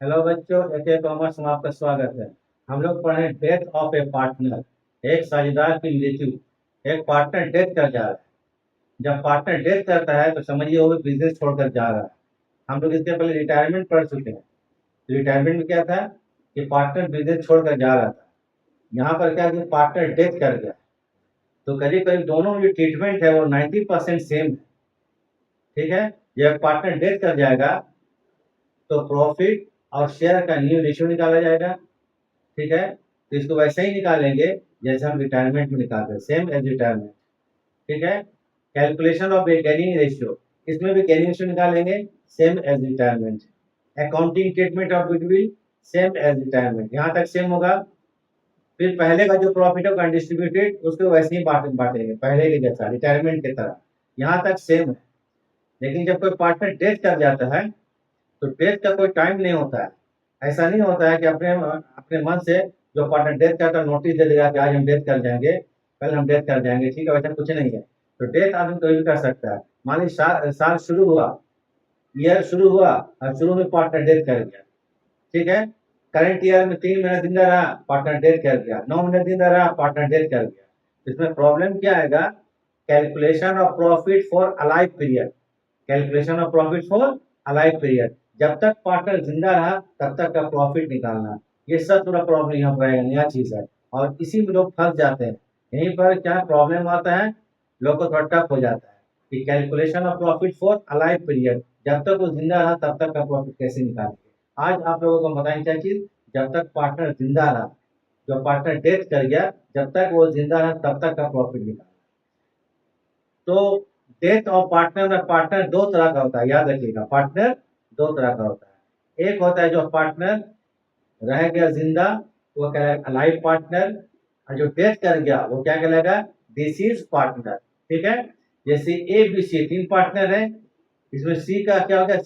Hello बच्चों, एके commerce में आपका स्वागत है। हम लोग पढ़े डेथ ऑफ ए पार्टनर, एक साझेदार की मृत्यु। एक पार्टनर डेथ कर जा रहा है। जब पार्टनर डेथ करता है तो समझिए वो भी बिजनेस छोड़कर जा रहा है। हम लोग इसके पहले रिटायरमेंट पढ़ चुके हैं। रिटायरमेंट में क्या था कि पार्टनर बिजनेस छोड़कर जा रहा था। यहाँ पर क्या कि पार्टनर डेथ कर गया। तो करीब करीब दोनों जो ट्रीटमेंट है वो 90% सेम है। ठीक है। जब पार्टनर डेथ कर जाएगा तो प्रॉफिट और शेयर का न्यू रेशियो निकाला जाएगा। ठीक है। तो इसको वैसे ही निकालेंगे जैसे हम रिटायरमेंट में निकालते हैं, सेम एज रिटायरमेंट। ठीक है। कैलकुलेशन ऑफ गेनिंग रेशियो, इसमें भी गेनिंग रेशियो निकालेंगे same as retirement. Accounting treatment of goodwill same as retirement, यहाँ तक सेम होगा। फिर पहले का जो प्रॉफिट होगा डिस्ट्रीब्यूटेड उसको वैसे ही बांटेंगे पहले के जैसा रिटायरमेंट की तरह। यहाँ तक सेम है। लेकिन जब कोई पार्टनर डेथ कर जाता है तो डेथ का कोई टाइम नहीं होता है। ऐसा नहीं होता है कि अपने अपने मन से जो पार्टनर डेथ करता है नोटिस दे देगा कि आज हम डेथ कर जाएंगे, कल हम डेथ कर जाएंगे। ठीक है, वैसा कुछ नहीं है। तो डेथ आदमी कोई भी कर सकता है। मान लीजिए साल शुरू हुआ, ईयर शुरू हुआ और शुरू में पार्टनर डेथ कर गया। ठीक है। करंट ईयर में 3 महीना जिंदा रहा, पार्टनर डेथ कर गया। 9 महीने जिंदा रहा, पार्टनर डेथ कर गया। इसमें प्रॉब्लम क्या आएगा? Calculation of profit for alive period. Calculation of profit for alive period, जब तक पार्टनर जिंदा रहा तब तक का प्रॉफिट निकालना। ये सब थोड़ा प्रॉब्लम यहाँ पर आएगा, नया चीज है। और इसी में लोग फंस जाते हैं। यहीं पर क्या प्रॉब्लम आता है, लोग को थोड़ा टफ हो जाता है कि calculation of profit for alive period, जब तक वो जिंदा रहा तब तक का प्रॉफिट कैसे निकालेंगे। आज आप लोगों को बताएं क्या चीज, जब तक पार्टनर जिंदा रहा, जो पार्टनर डेथ कर गया, जब तक वो जिंदा रहा तब तक का प्रॉफिट निकालना। तो डेथ ऑफ पार्टनर में पार्टनर दो तरह का होता है, याद रखिएगा। पार्टनर दो तरह का होता है। एक होता है जो पार्टनर रह गया जिंदा, वो कहलाएगा अलाइव पार्टनर। और जो डेथ कर गया वो क्या कहलाएगा? Disease partner. ठीक है। जैसे ए बी सी तीन पार्टनर है, इसमें सी का क्या हो गया?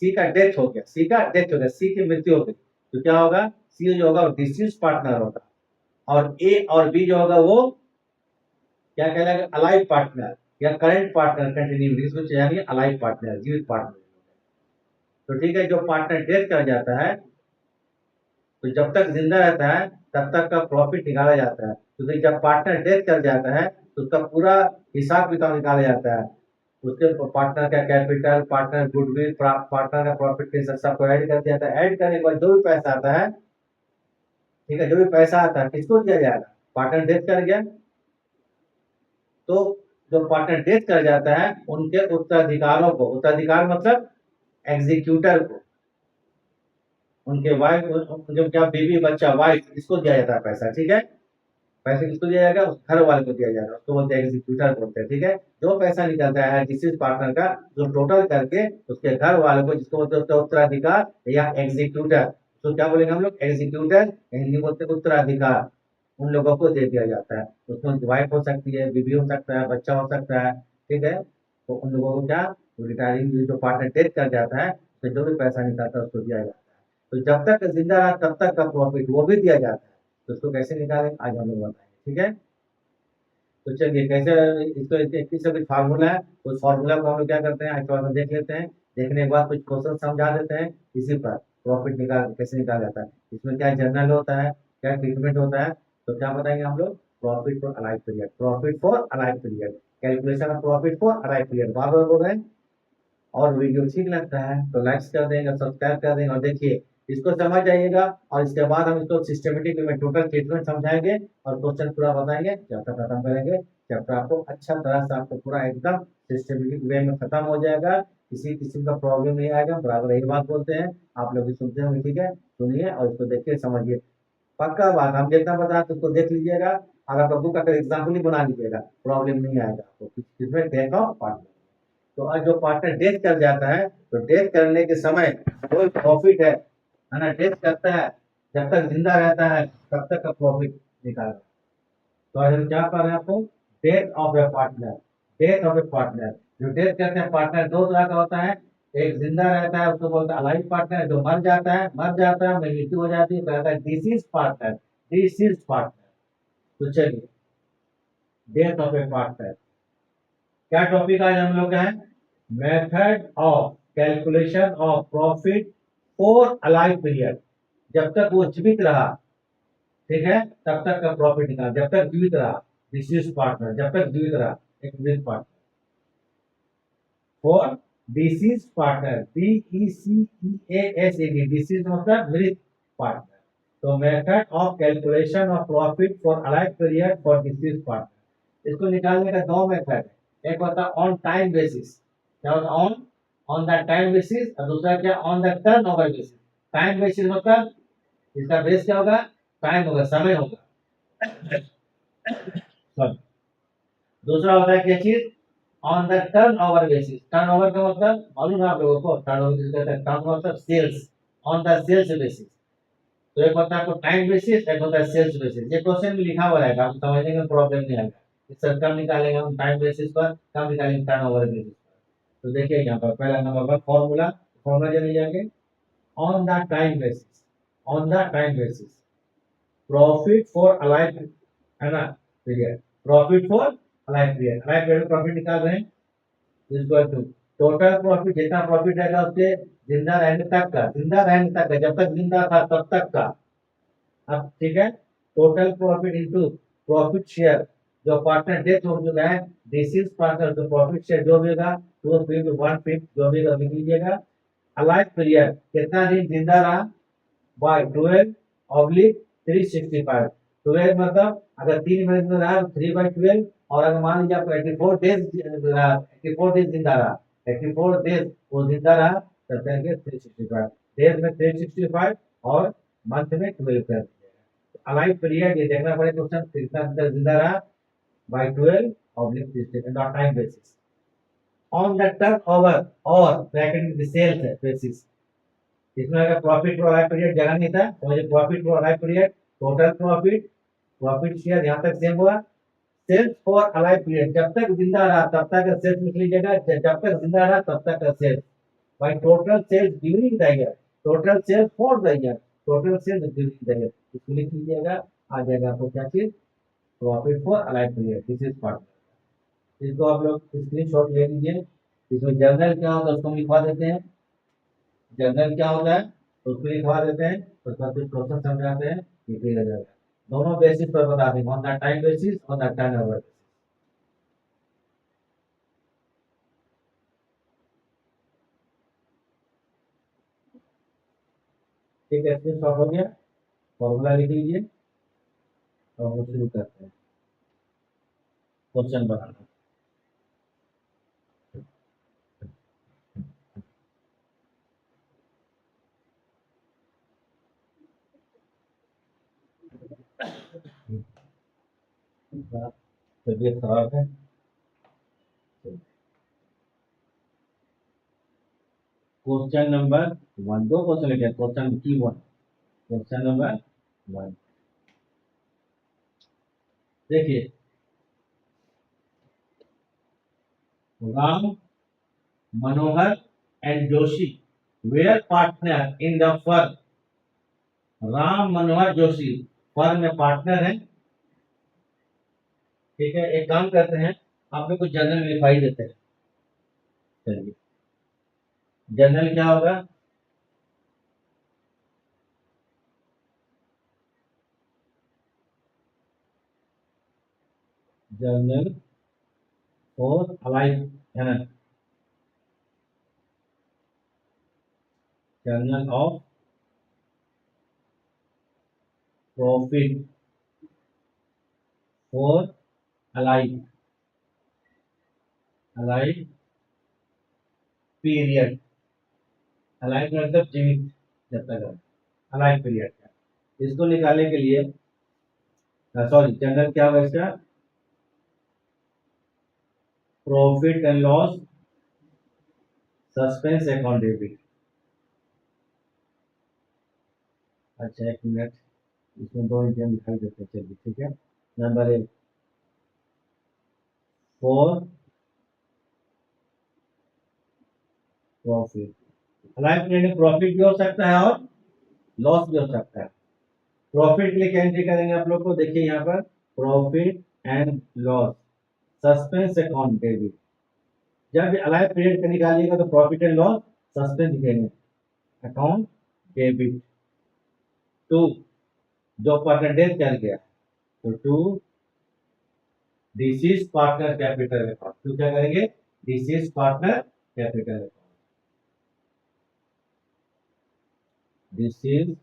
सी का डेथ हो गया, सी का डेथ हो गया, सी की मृत्यु हो गई। तो क्या होगा? सी जो होगा वो डिसीज पार्टनर होगा। और ए और बी जो होगा वो क्या कहलाएगा? अलाइव पार्टनर या करंट पार्टनर, कंटिन्यू इसमें चाहिए अलाइव पार्टनर, जीवित पार्टनर। तो ठीक है, जो पार्टनर डेथ कर जाता है तो जब तक जिंदा रहता है तब तक का प्रॉफिट निकाला जाता है, क्योंकि जब पार्टनर डेथ कर जाता है तो उसका पूरा हिसाब किताब निकाला जाता है। उसके पार्टनर का कैपिटल, पार्टनर गुडविल, पार्टनर का प्रॉफिट सबको ऐड कर दिया जाता है। ऐड करने के बाद जो भी पैसा आता है, ठीक है, जो भी पैसा आता है किसको दिया जाएगा? पार्टनर डेथ कर गया तो जो पार्टनर डेथ कर जाता है उनके उत्तराधिकारों को, उत्तराधिकार मतलब एग्जीक्यूटर को, उनके वाइफ, जो क्या बीवी बच्चा वाइफ, इसको दिया जाता है पैसा। ठीक है। पैसे किसको दिया जाएगा? उस घर वाले को दिया जाएगा, उसको बोलते हैं एग्जीक्यूटर बोलते हैं। ठीक है। जो पैसा निकलता है जिस पार्टनर का, जो टोटल करके उसके घर वाले को, जिसको बोलते हैं उत्तराधिकार या एग्जीक्यूटर, तो क्या बोलेंगे हम लोग? एग्जीक्यूटर, हिंदी बोलते हैं उत्तराधिकार, उन लोगों को दे दिया जाता है। उसमें वाइफ हो सकती है, बीबी हो सकता है, बच्चा हो सकता है। ठीक है। तो उन लोगों को क्या, रिटायरिंग जो पार्टनर डेथ कर जाता है तो जो भी पैसा निकलता है उसको दिया जाता है। तो जब तक जिंदा रहा तब तक का प्रॉफिट वो भी दिया जाता है। तो उसको कैसे निकालें आज हम लोग बताएंगे। ठीक है। तो चलिए कैसे इसको, इसके कुछ फार्मूला है, उस फार्मूला को हम लोग क्या करते हैं आज थोड़ा सा देख लेते हैं। देखने के बाद कुछ क्वेश्चन समझा देते हैं इसी पर, प्रॉफिट निकाल कैसे निकाला जाता है, इसमें क्या जर्नल होता है, क्या ट्रीटमेंट होता है। तो क्या बताएंगे हम लोग? Profit for alive period, profit for alive period, calculation of profit for alive period. बार बार बोल रहे हैं। और वीडियो ठीक लगता है तो लाइक कर देंगे, सब्सक्राइब कर देंगे। और देखिए इसको समझ जाइएगा और इसके बाद हम इसको सिस्टमेटिक में टोटल ट्रीटमेंट समझाएंगे और क्वेश्चन पूरा बताएंगे, चैप्टर खत्म करेंगे। चैप्टर आपको अच्छा तरह से, आपको पूरा एकदम सिस्टमेटिक वे में खत्म हो जाएगा। किसी किस्म का प्रॉब्लम नहीं आएगा, बराबर यही बात बोलते हैं। आप लोग भी सुनते होंगे। ठीक है, सुनिए और इसको देखिए, समझिए। पक्का बात, हम जितना बताएं तो उसको देख लीजिएगा और आपका बुक का एग्जाम्पल ही बना लीजिएगा, प्रॉब्लम नहीं आएगा आपको। इसमें देखो पार्ट। तो आज जो पार्टनर डेथ कर जाता है तो डेथ करने के समय कोई प्रॉफिट है ना, डेथ करता है जब तक जिंदा रहता है तब तक का प्रॉफिट निकालना। तो आज हम क्या कर रहे हैं आपको? Death of A partner, death of A partner. जो डेथ करते हैं पार्टनर दो तरह का होता है। एक जिंदा रहता है उसको बोलते हैं अलाइव पार्टनर, जो मर जाता है मृत्यु हो जाती है, कहता है डिसीज पार्टनर, डिसीज पार्टनर। तो चलिए, डेथ ऑफ ए पार्टनर क्या टॉपिक आज हम लोग का है? Method of calculation of profit for alive period, जब तक वो जीवित रहा, ठीक है, तब तक का प्रॉफिट निकाल, जब तक जीवित रहा, डिसीज पार्टनर जब तक जीवित रहा, एक मृत partner, for disease partner, DECEASED, disease मतलब मृत पार्टनर। तो method of calculation of profit for alive period for disease partner, इसको निकालने का दो मेथड है, एक होता है ऑन टाइम बेसिस, क्या होता है on on the time basis, और दूसरा क्या on the turn over basis. Time basis मतलब इसका बेस क्या होगा, टाइम होगा, समय होगा। Sorry। दूसरा होता है क्या चीज, on the turn over basis. Turn over का मतलब मालूम है आप लोगों को, टर्न ओवर किसको कहते हैं, टर्न मतलब sales, on the sales basis. तो एक होता है आपको टाइम बेसिस, एक होता है सेल्स बेसिस। ये क्वेश्चन में लिखा हुआ रहेगा, आपको समझने में प्रॉब्लम नहीं आएगा। इससे कम निकालेंगे हम टाइम बेसिस पर, कम निकालेंगे टर्न ओवर बेसिस पर। तो देखिए यहाँ पर पहला नंबर पर फॉर्मूला, फॉर्मूला जाने जाएंगे, on the time basis, on the time basis profit for alive, है ना, period, profit for alive period, alive period profit निकाल रहे हैं, इक्वल टू टोटल प्रॉफिट, जितना प्रॉफिट रहेगा उसके जिंदा रहने तक का, जिंदा रहने तक का, जब तक जिंदा था तब तक का। अब ठीक है, total profit into profit share, जो पार्टनर डेथ हो चुका है, दिस इज पार्टनर, तो प्रॉफिट शेयर जो भी होगा 2/5 1/5 जो भी होगा लिख लीजिएगा। अलाइव पीरियड कितना दिन जिंदा रहा, बाय 12 ऑब्लिक 365। 12 मतलब अगर 3 महीने में रहा 3/12, और अगर मान लीजिए आपको 84 डेज रहा, 84 डेज जिंदा रहा, 84 डेज वो जिंदा रहा, तब कहेंगे 365 डेज में 365, और मंथ में 12 कर दीजिएगा। अलाइव पीरियड ये देखना पड़ेगा क्वेश्चन, कितना दिन जिंदा रहा, by 12 oblique 365 time basis. On the turn over, और ब्रैकेट में सेल्स है बेसिस, इसमें अगर प्रॉफिट फॉर अलाइव पीरियड जगह नहीं था तो मुझे profit for alive period, total profit, profit share यहाँ तक सेम हुआ, सेल्स फॉर अलाइव पीरियड जब तक जिंदा रहा तब तक का सेल्स लिख लीजिएगा, जब तक जिंदा रहा तब तक का sales, by total sales during the year, total sales for the year, total sales during the year, इसको लिख लीजिएगा, आ जाएगा आपको क्या चीज, profit for alive period, this is part. इसको आप लोग स्क्रीनशॉट ले लीजिए। इसमें जर्नल क्या होगा उसको हम लिखवा देते हैं, जर्नल क्या होता है तो उसको लिखवा देते हैं, उसका कुछ क्वेश्चन समझाते हैं, ये क्लियर हो जाएगा। दोनों बेसिस पर बता देंगे, on the time basis, on the turnover basis. ठीक है, स्क्रीनशॉट हो गया, फॉर्मूला लिख लीजिए, और हम शुरू करते हैं क्वेश्चन बनाना। तबियत खराब है, क्वेश्चन नंबर 1, दो क्वेश्चन लिखे, क्वेश्चन की 1, क्वेश्चन नंबर 1 देखिए, Ram Manohar and Joshi were partner in the firm, Ram Manohar Joshi firm में पार्टनर है, ठीक है। एक काम करते हैं, आप में कुछ जनरल लिखवाई देते हैं, चलिए जनरल क्या होगा, जर्नल फॉर अलाइव, है ना, journal of profit for alive, alive period, alive मतलब जीवित जब तक है, अलाइव पीरियड का, इसको निकालने के लिए, सॉरी जर्नल क्या होगा इसका, profit and loss suspense account debit. अच्छा एक मिनट, इसमें दो इंजन दिखाई देते हैं, चलिए ठीक है। Number 1 for profit, alive period में प्रॉफिट भी हो सकता है और लॉस भी हो सकता है। प्रॉफिट के लिए क्या एंट्री करेंगे आप लोग को, देखिए यहाँ पर profit and loss suspense account debit, जब भी अलाइव पीरियड का निकालिएगा तो प्रॉफिट एंड लॉस सस्पेंस लिखेंगे, अकाउंट डेबिट टू जो पार्टनर डेथ कर गया तो to deceased partner capital account. तो क्या करेंगे, deceased partner capital account, deceased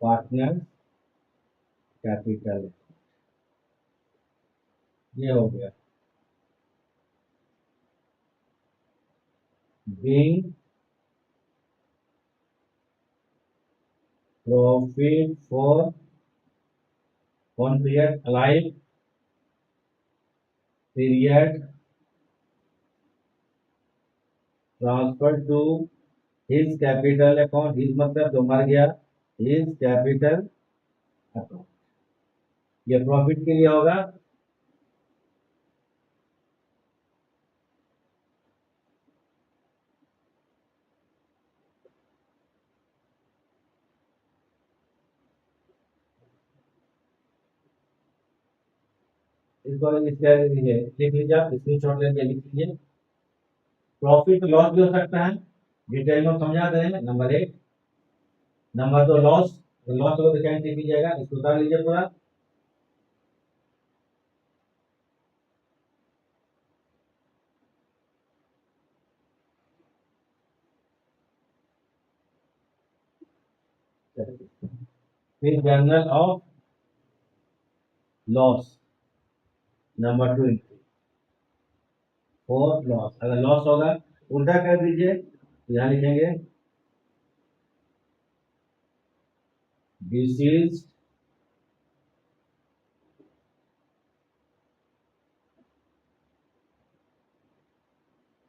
partner capital, ये हो गया। being profit for one period alive period transfer to his capital account, his मतलब जो मर गया, his capital account, ये प्रॉफिट के लिए होगा। इसको इस तरह लीजिए, लिख लीजिए, आप स्क्रीनशॉट लेके लिख लीजिए। प्रॉफिट लॉस भी हो सकता है, डिटेल में समझा दे हैं। नंबर एक, नंबर दो लॉस, लॉस हो तो क्या लिख लीजिएगा, इसको उतार लीजिए पूरा। फिर journal of loss number two entry for loss, अगर लॉस होगा उल्टा कर दीजिए, तो यहाँ लिखेंगे deceased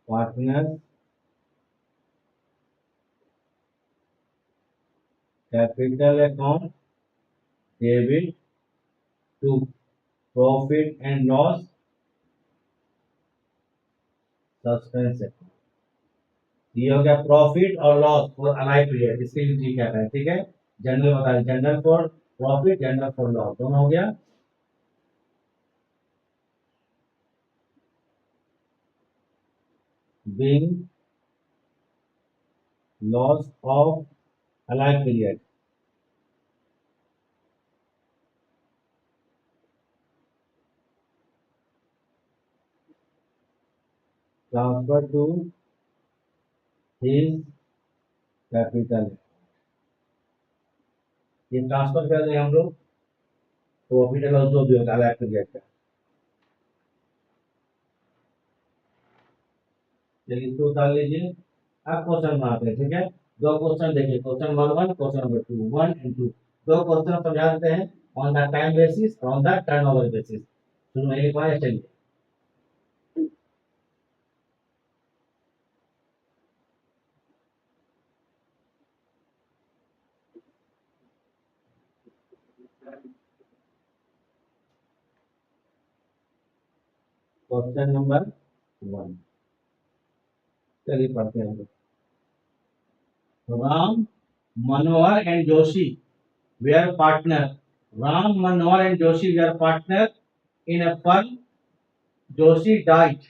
partner capital account debit to profit and loss suspense account. ये हो गया प्रॉफिट और लॉस फॉर अलाइव पीरियड, इसके लिए ठीक है, ठीक है। जनरल बता दें, general for profit, general for loss, दोनों हो गया। being loss of alive period transfer to his capital, ये ट्रांसफर कर दें हम लोग, प्रॉफिट एंड लॉस जो भी होगा अलाइव पीरियड का। चलिए इसको उतार लीजिए। अब क्वेश्चन बनाते हैं, ठीक है। दो क्वेश्चन देखिए, question number one, question number two, one and two. दो क्वेश्चन समझा देते हैं, on the time basis, on the turnover basis. शुरू में लिखवाए, चलिए। क्वेश्चन नंबर वन, चलिए पढ़ते हैं हम लोग। Ram Manohar and Joshi were partner. Ram Manohar and Joshi were partner in a firm. Joshi died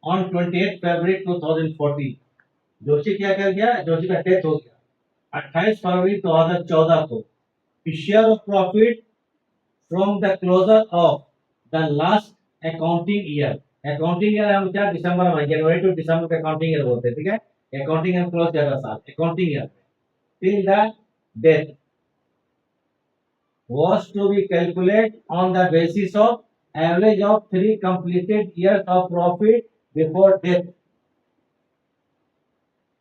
on 28 February 2014. Joshi क्या कर गया, जोशी का डेथ हो गया 28 फरवरी 2014 को। Share of profit from the closure of the last accounting year. Accounting year हम क्या, दिसंबर में, जनवरी टू दिसंबर का अकाउंटिंग ईयर बोलते हैं, ठीक है। अकाउंटिंग ईयर क्लोज कर रहा साल, accounting year till the death was to be calculated on the basis of average of 3 completed years of profit before death.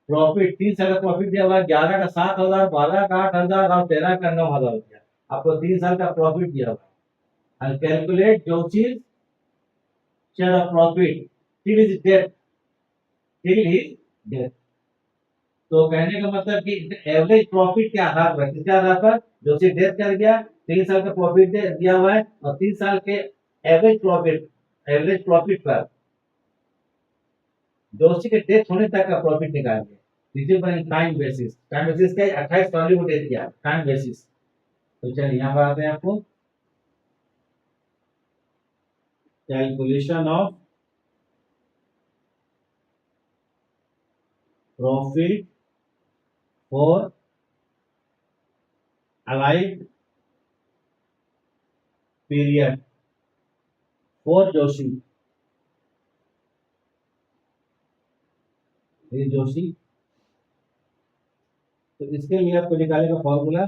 Profit 3 साल का प्रॉफिट दिया हुआ है, 11 का 7,000, 12 का 8,000 और 13 का 9,000 रुपया। आपको 3 साल का प्रॉफिट दिया हुआ है। कैलकुलेट जो चीज share of profit till is death, till is death. तो कहने का मतलब कि एवरेज प्रॉफिट के आधार पर, किसके आधार पर, जो चीज डेथ कर गया, 3 साल का प्रॉफिट दिया हुआ है, और 3 साल के एवरेज प्रॉफिट पर दोषी के डेथ होने तक का प्रॉफिट निकालेंगे। टाइम बेसिस, टाइम बेसिस का 28 फरवरी को डेथ किया, टाइम बेसिस। तो चलिए यहाँ पर आते हैं आपको, calculation of profit for alive period for Joshi, ये जोशी। तो इसके लिए आपको निकालने का formula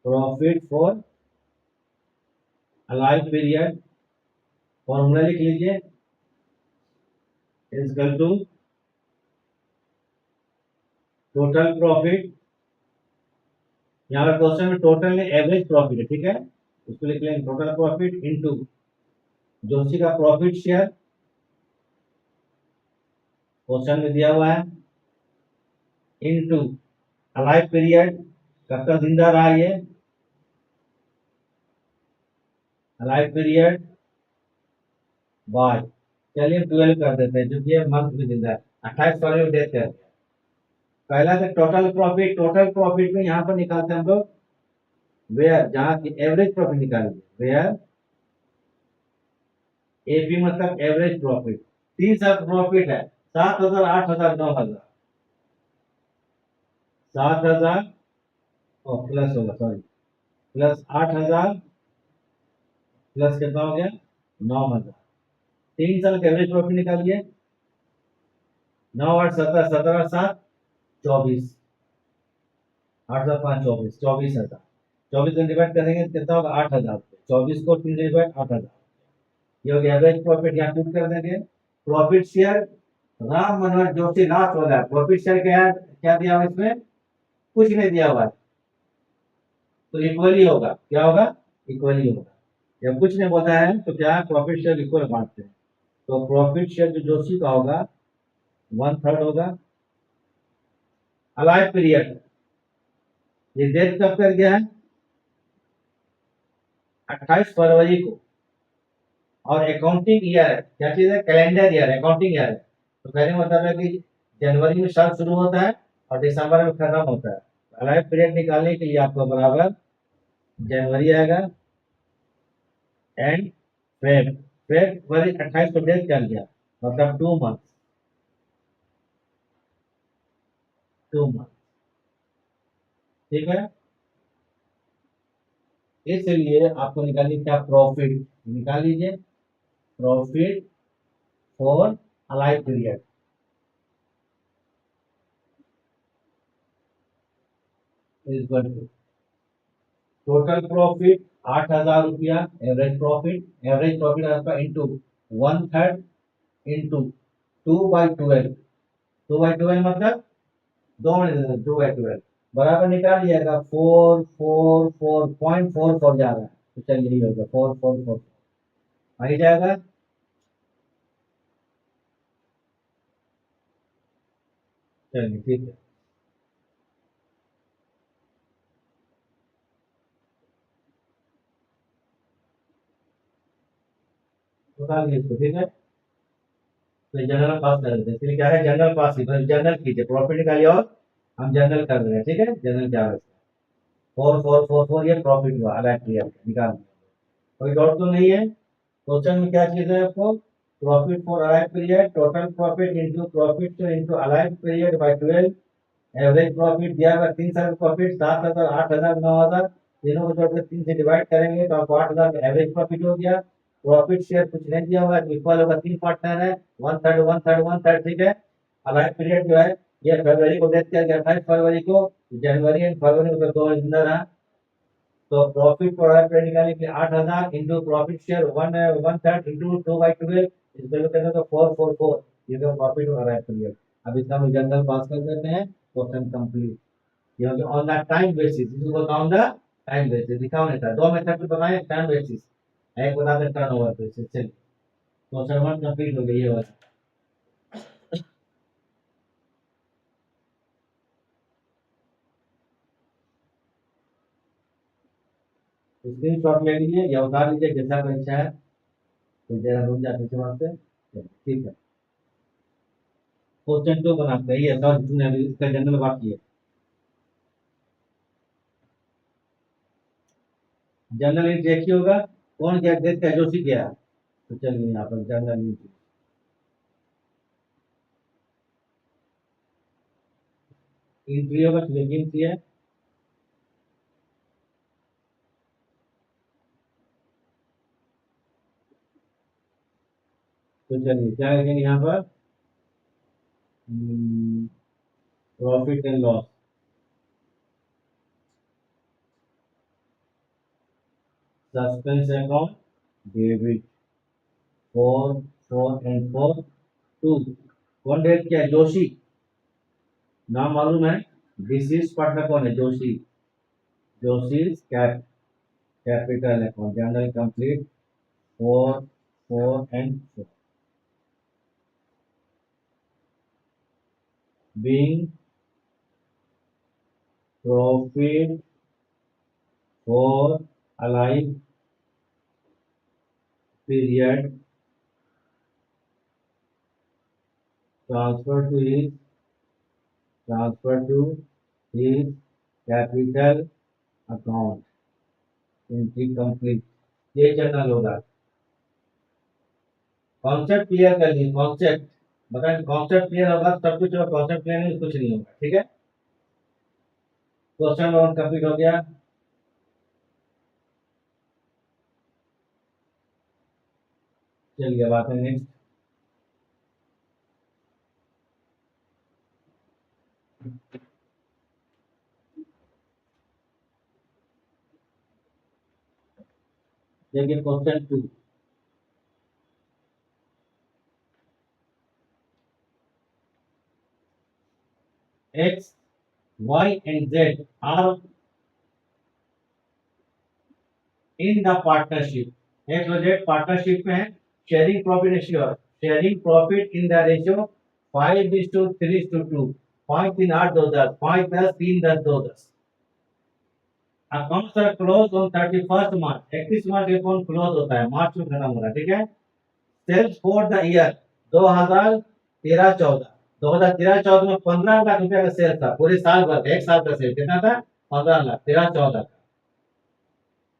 profit for alive period, formula लिख लीजिए, इक्वल टू टोटल प्रॉफिट, यहाँ पर क्वेश्चन में टोटल में एवरेज प्रॉफिट है, ठीक है, उसको लिख लेंगे टोटल प्रॉफिट इनटू जोशी का प्रॉफिट शेयर, क्वेश्चन में दिया हुआ है, इनटू अलाइव पीरियड, कब तक जिंदा रहा ये, अलाइव पीरियड बाय, चलिए 12 कर देते हैं क्योंकि ये मंथ में जिंदा है, 28 फरवरी में डेथ कर दिया। पहला से टोटल प्रॉफिट, टोटल प्रॉफिट में यहाँ पर निकालते हैं हम लोग वेयर, जहाँ की एवरेज प्रॉफिट निकालेंगे, वेयर एपी मतलब एवरेज प्रॉफिट, 3 साल प्रॉफिट है 7,000, 8,000, 9,000, 7,000 प्लस होगा, सॉरी प्लस 8,000 प्लस कितना हो गया 9,000, 3 साल का एवरेज प्रॉफिट निकालिए, 9 8 17, 17 7 24, 8 7 5 24, 24,000, 24 में डिवाइड करेंगे कितना होगा 8,000, 24 को 3 से डिवाइड 8,000, ये हो गया एवरेज प्रॉफिट, यहाँ पुट कर देंगे। Profit share Ram Manohar Joshi last वाला, प्रॉफिट शेयर क्या दिया हुआ इसमें, कुछ नहीं दिया हुआ है, तो इक्वली होगा, क्या होगा इक्वली होगा, जब कुछ नहीं बोला है तो क्या प्रॉफिट शेयर इक्वल बांटते हैं, तो प्रॉफिट शेयर जो जोशी का होगा 1/3 होगा। अलाइव पीरियड, ये डेट कब कर गया है 28 फरवरी को, और अकाउंटिंग ईयर है, क्या चीज है कैलेंडर ईयर, अकाउंटिंग ईयर है, तो कहने का मतलब है कि जनवरी में साल शुरू होता है और दिसंबर में खत्म होता है, अलाइव पीरियड निकालने के लिए आपको बराबर जनवरी आएगा एंड फेब्रुअरी 28 को डेट कर गया, मतलब 2 मंथ, 2 मंथ, ठीक है। इसलिए आपको निकालिए क्या प्रॉफिट, निकाल लीजिए profit for alive period, equal to total profit 8,000 रुपया, एवरेज प्रॉफिट आपका इंटू 1/3 इंटू 2/12, 2/12 मतलब 2/12 बराबर निकाल लिएगा 444.44 जा रहा है, तो चलिए यही होगा 444 आ ही जाएगा। चलिए ठीक है, निकाल लीजिए इसको, ठीक है, तो जनरल पास कर देते हैं, इसलिए क्या है जनरल पास ही, जनरल कीजिए, प्रॉफिट निकालिए और हम जनरल कर रहे हैं, ठीक है, जनरल क्या है 4444, ये प्रॉफिट हुआ अलाइव पीरियड निकाल दिया। कोई डाउट तो नहीं है, क्वेश्चन में क्या चीज है आपको, profit for alive period, total profit into profit into alive period bye 12, average profit दिया हुआ 3 साल प्रॉफिट 7,000, 8,000, 9,000, तीनों को जोड़कर 3 से डिवाइड करेंगे तो आपको 8,000 का एवरेज प्रॉफिट हो गया। प्रॉफिट शेयर कुछ नहीं दिया हुआ है, इक्वल होगा, 3 पार्टनर है, 1/3 1/3 1/3, ठीक है। अलाइव पीरियड जो है ये फरवरी को डेथ किया गया, 28 फरवरी को, जनवरी एंड फरवरी में 2 जिंदा रहा, तो प्रॉफिट फॉर अलाइव पीरियड निकालने के लिए 8,000 इंटू प्रॉफिट शेयर 1/3 इंटू 2/12, इस वैल्यू करने तो 444, ये तो प्रॉफिट फॉर अलाइव पीरियड। अब इसका हम जनरल पास कर देते हैं, क्वेश्चन कंप्लीट। ये हो गया ऑन द टाइम बेसिस, इसको ऑन द टाइम बेसिस दिखाओ, नहीं था 2 मेथड से बताएं टाइम बेसिस, एक बता दें टर्नओवर बेसिस, चलिए क्वेश्चन 1 कंप्लीट हो गई है बस। स्क्रीनशॉट ले लीजिए या उतार लीजिए जैसा आपका इच्छा है, तो जरा रुक जाते हैं वास्ते, ठीक है। क्वेश्चन 2 बनाते हैं, ये सॉरी इसका जनरल बाकी है, जनरल इंट एक ही होगा, कौन क्या डेथ का जोशी क्या है, तो चलिए यहाँ पर जनरल इंट एंट्री होगा, वैकेंसी है। तो चलिए क्या लिखेंगे यहाँ पर, profit and loss. Suspense account debit, 4 4 and 4 2। कौन डेट किया, जोशी, नाम मालूम है। डिसीज पार्टनर कौन है, Joshi. Joshi capital account general complete, 4 4 and 4। being profit for alive period transfer to his capital account, entry complete। ये जनरल होगा। कॉन्सेप्ट क्लियर कर लीजिए, कॉन्सेप्ट बताएं, कॉन्सेप्ट क्लियर होगा सब कुछ होगा, कॉन्सेप्ट क्लियर नहीं कुछ नहीं होगा, ठीक है। क्वेश्चन नंबर 1 कंप्लीट हो गया। चलिए बात है नेक्स्ट। देखिए question 2, x y and z are in the partnership। x y z partnership में है। Sharing profit ratio, sharing profit in the ratio 5:3:2। 5 3 8 2 10, 5 10 3 10 2 10। Accounts are close on 31 मार्च, 31 मार्च के अकाउंट क्लोज होता है, मार्च में खत्म हो रहा है, ठीक है। सेल्स फॉर द ईयर 2013-14, 2013-14 में 15 लाख रुपया का सेल था, पूरे साल भर, एक साल का सेल कितना था, 15 लाख, 13-14 का।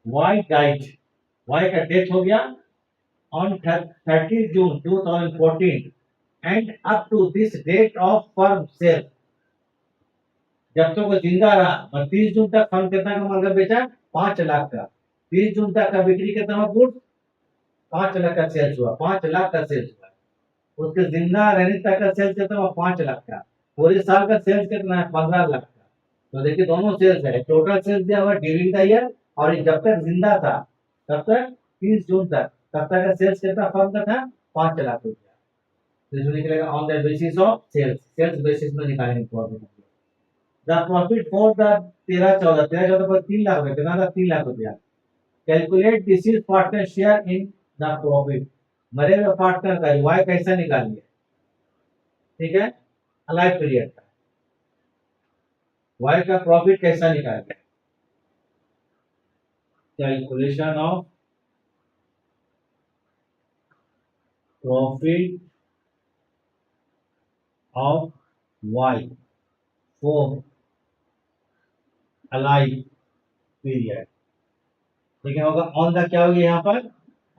वाई डाइट, वाई का डेथ हो गया on 30 June 2014 and up to this date of firm sale। जब तक वो जिंदा रहा, और 30 जून तक फर्म कितना का माल बेचा, 5 लाख का। 30 जून तक का बिक्री कितना हुआ, गुड 5 लाख का सेल्स हुआ, 5 लाख का सेल्स हुआ। उसके जिंदा रहने तक का सेल्स कितना हुआ, 5 लाख का। पूरे साल का सेल्स कितना है, 15 लाख का। तो देखिए दोनों सेल्स है, टोटल सेल्स दिया हुआ ड्यूरिंग द ईयर, और जब तक जिंदा था तब तक 30 जून तक, तब तक का सेल्स कितना फर्म का था, 5 लाख रुपया। तो इसमें निकलेगा on the basis of sales, sales basis में निकालेंगे profit. The profit for the 13-14 पर 3 लाख रुपया कितना था, 3 लाख रुपया। Calculate this is partner share in the profit, मरे हुए पार्टनर का वाई कैसा निकालिए, ठीक है, अलाइव पीरियड का वाई का प्रॉफिट कैसा निकालिए। Calculation of profit of Y for alive period, ठीक है, होगा ऑन द, क्या होगा यहाँ पर,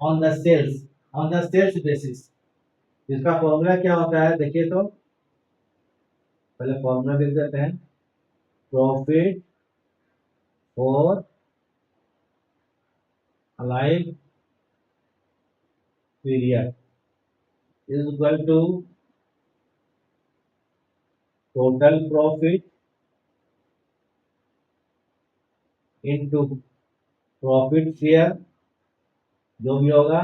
on the sales, on the sales basis. इसका फॉर्मूला क्या होता है देखिए, तो पहले फॉर्मूला देख देते हैं। Profit for alive period is equal to total profit into profit share, जो भी होगा,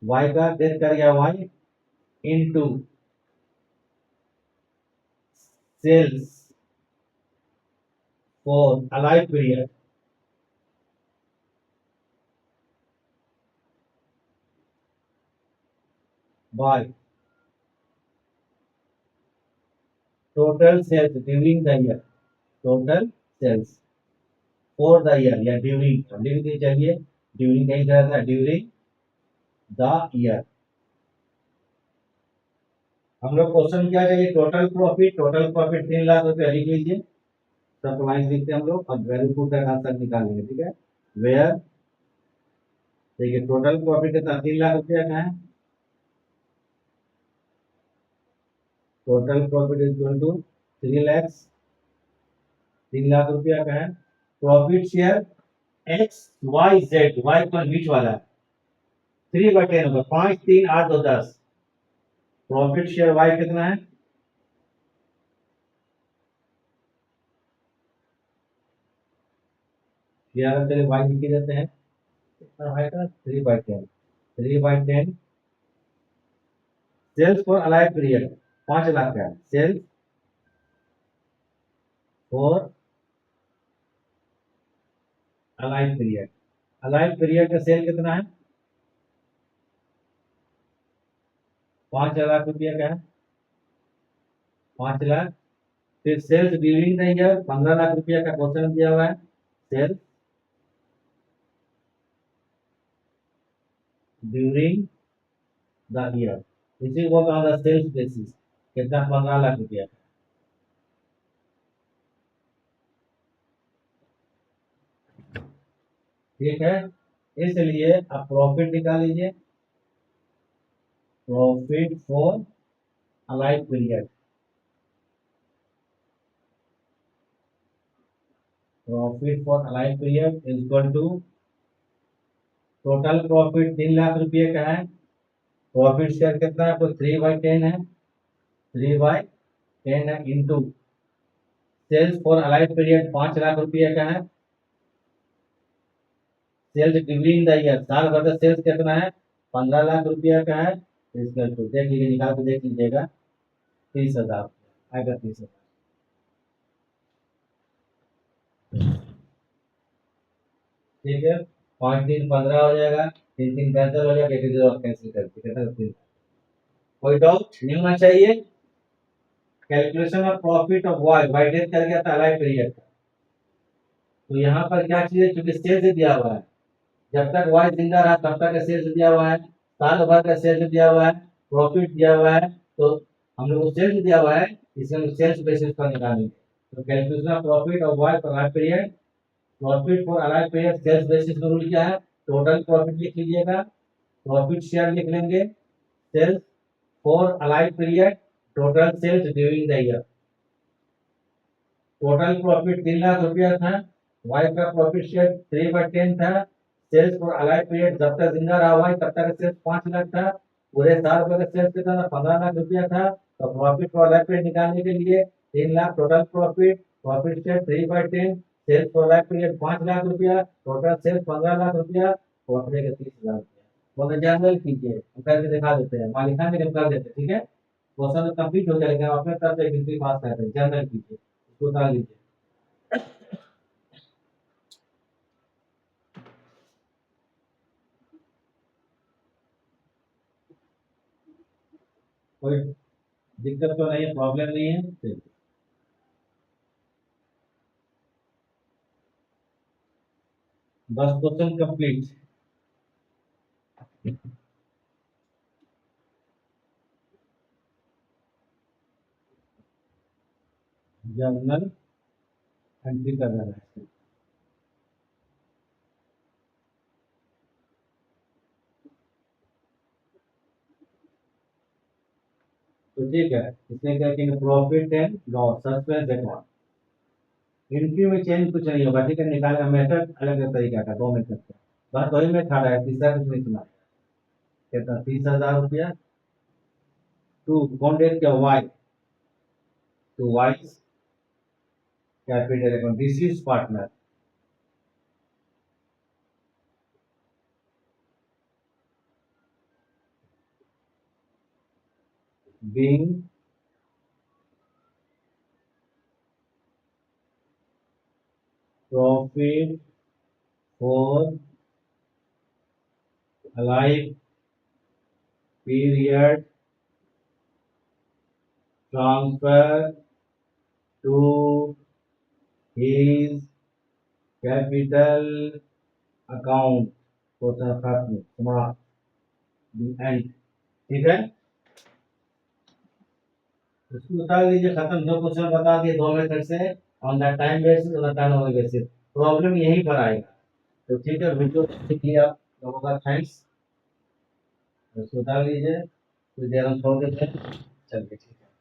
वाई का डेथ कर गया Y, into sales for alive period by total sales during the year, total sales for the year या during, लिख दी चाहिए, ड्यूरिंग कहीं तरह था, ड्यूरिंग द ईयर। हम लोग क्वेश्चन क्या चाहिए, total profit, total profit 3 lakh रुपया लिख लीजिए, सब लाइन लिखते हैं हम लोग, अब वैल्यू पुट का आंसर निकालेंगे, ठीक है। वेयर, देखिए टोटल प्रॉफिट कितना, 3 लाख रुपया का है, total profit is equal to 3 lakhs 3 lakh रुपया का है। Profit share X Y Z, Y पर बीच वाला है, 3/10 होगा, 5 3 8 2 10। प्रॉफिट शेयर वाई कितना है? ग्यारह चलिए वाई लिख देते हैं, कितना आएगा? 3/10, 3/10। Sales for alive period 5 lakh का है, sales for alive period, alive period का सेल कितना है? 5 लाख रुपया का है, 5 लाख। फिर sales during the year 15 lakh रुपया का क्वेश्चन दिया हुआ है, सेल्स ड्यूरिंग द ईयर, इसी को ऑन द सेल्स बेसिस कितना? 15 लाख रुपया। ठीक है, इसलिए आप प्रॉफिट निकाल लीजिए, profit for alive period, profit for alive period is equal to total profit 3 lakh रुपये का है, प्रॉफिट शेयर कितना है? तो 3/10 है, 3/10 है, into sales for alive period 5 lakh रुपये का है, सेल्स ड्यूरिंग द ईयर साल भर का सेल्स कितना है? 15 लाख रुपया का है, इसका तो देख लीजिए, निकाल के देख लीजिएगा, 30,000 आएगा, 30,000। ठीक है, 5 3 15 हो जाएगा, 3 3 कैंसिल हो जाएगा, 1 0 कैंसिल करके कितना? कोई डाउट नहीं होना चाहिए। Calculation of profit of Y, Y death कर गया था अलाइव पीरियड का, तो यहाँ पर क्या चीज है? चूंकि सेल्स दिया हुआ है, जब तक वाई जिंदा रहा तब तक का सेल्स दिया हुआ है, साल भर का सेल्स दिया हुआ है, प्रॉफिट दिया हुआ है, तो हम लोग को सेल्स दिया हुआ है, इसे हम सेल्स बेसिस पर निकालेंगे। तो calculation of profit of Y for alive period, profit for alive period sales basis में रूल क्या है? टोटल प्रॉफिट लिख लीजिएगा, प्रॉफिट शेयर लिख लेंगे, sales for alive period, total sales during the year. Total profit 3 lakh रुपया था, वाई का प्रॉफिट शेयर 3/10 था, सेल्स फॉर अलाइव पीरियड जब तक जिंदा रहा वाई तब तक सेल्स 5 लाख था, पूरे साल भर का सेल्स कितना था? 15 लाख रुपया था। तो प्रॉफिट फॉर अलाइव पीरियड निकालने के लिए 3 lakh total profit, profit share 3/10, sales for alive period 5 lakh रुपया, टोटल सेल्स 15 लाख रुपया, टोटल 30,000 रुपया। बहुत जनरल कीजिए, हम करके दिखा देते हैं, मालिकाना में कर देते हैं, ठीक है, क्वेश्चन तो कंप्लीट हो जाएगा, अपने तरफ से गिनती पास करते हैं, जनरल कीजिए, इसको उतार लीजिए। कोई दिक्कत तो नहीं है, प्रॉब्लम नहीं है, चलिए। बस क्वेश्चन कंप्लीट। जर्नल एंट्री करना है, तो ठीक है, इसमें क्या कहेंगे? Profit and loss, suspense account, entry में चेंज कुछ नहीं होगा, ठीक है, निकालने का मेथड अलग अलग तरीका का, 2 मेथड का, बस वही में खड़ा है, तीसरा कुछ नहीं सुना। कितना? 30,000 रुपया टू कौन डेट क्या? Y, to Y capital account, deceased partner, being profit for alive period transfer to his capital account, तो खत्म, समाप्त, the end। ठीक है, उसको बता दीजिए, खत्म, 2 क्वेश्चन बता दिए, 2 मेथड से, on the time basis, on the turn basis, problem यहीं पर आएगा। तो ठीक है, वीडियो देख लिया आप लोगों का, थैंक्स, उसको बता लीजिए, कुछ देर हम छोड़ देते हैं, चलिए ठीक है।